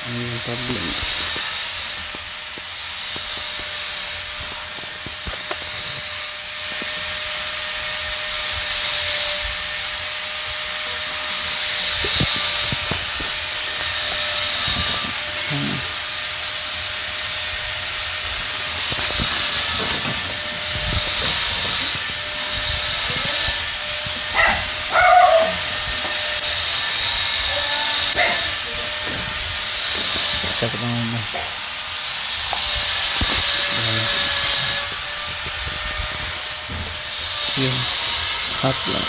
Ano yung problem? Sakit naman na. Yun. Hot lang.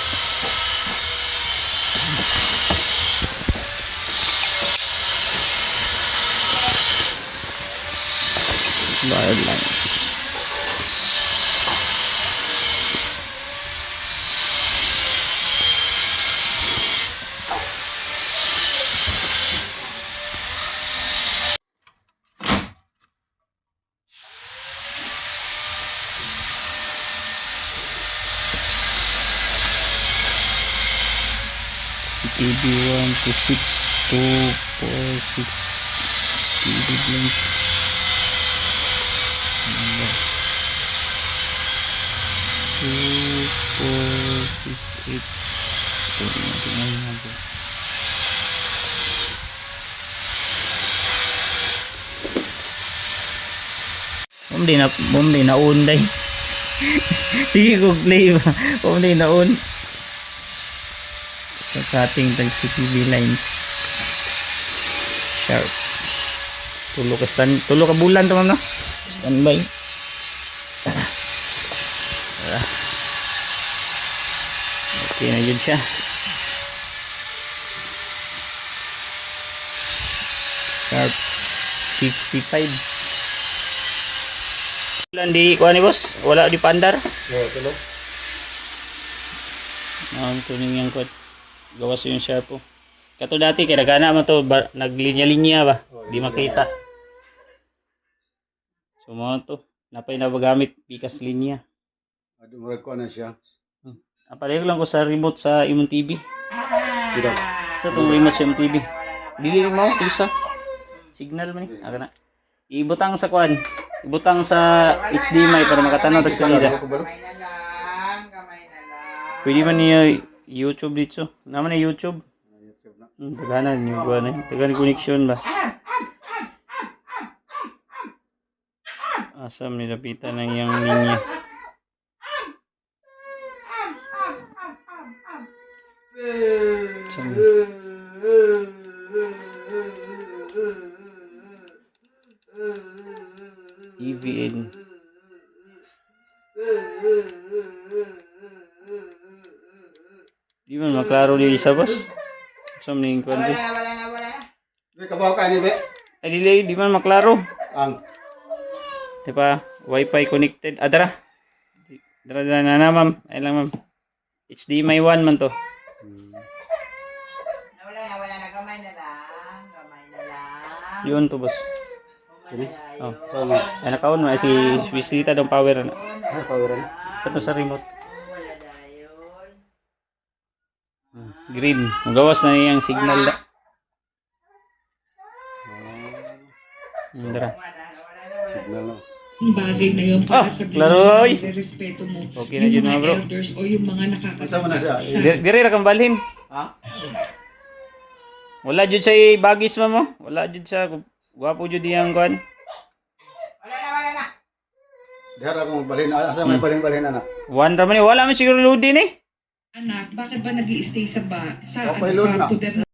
Bayad lang. TV 1 to 6 to 4 6 TV blank 2 4 6 8 Bumdi na unday. Sige ko play ba. Bumdi na un. Sa ating tag-CCTV lines sharp tulo ka bulan to ma'am no? Standby. Okay na yun siya. Sharp 55 bulan di kuha ni boss, wala di pandar. Tulo. Tuning yang kuha gawas yung sharp po. Kato dati kaya nagana mo to naglinya-linya ba? Di makita. So mo to napay na bagamit pikas linya. Ado mo ko na siya. Apalagi lang ko sa remote sa imong TV. Sino? Sa tong remote sa imong TV. Dili mo tulsa. Signal man ni. Aga na. Ibutang sa kwan. Ibutang sa HDMI para makatanaw tag salida. Pwede man niya YouTube dito. Naman na YouTube. Taganan yung buwan eh. Taganan connection ba? Asam nilapitan ng yung linya. EVN. Di man maklaro ni isa boss. Saan ning kwento? Wala na. Di ka ba ka ni be? Ay dili di man maklaro. Ang Diba? Wi-Fi connected. Dara. Dara na ma'am. Ay lang ma'am. HDMI 1 man to. Wala na. Gamay na lang. Yun to boss. Oh. Ay nakaon mo si Swisita dong power na. poweran. Ito sa remote. Green. Magawas na niyang signal da. Dara. Signal na. Bagay na yun para sa klaro oy. respeto mo. Okay na yun, mga bro. elders o yung mga Kasama na siya. Dire ra kang balhin. Ha? Wala jud sa bagis mo. Wala jud sa gwapo jud iyang kwan. Wala na. Dihara kong balhin. Asa may balhin anak? One ra man ni wala man siguro load din eh. Anak, bakit ba nag-i-stay sa Okay, load na. puder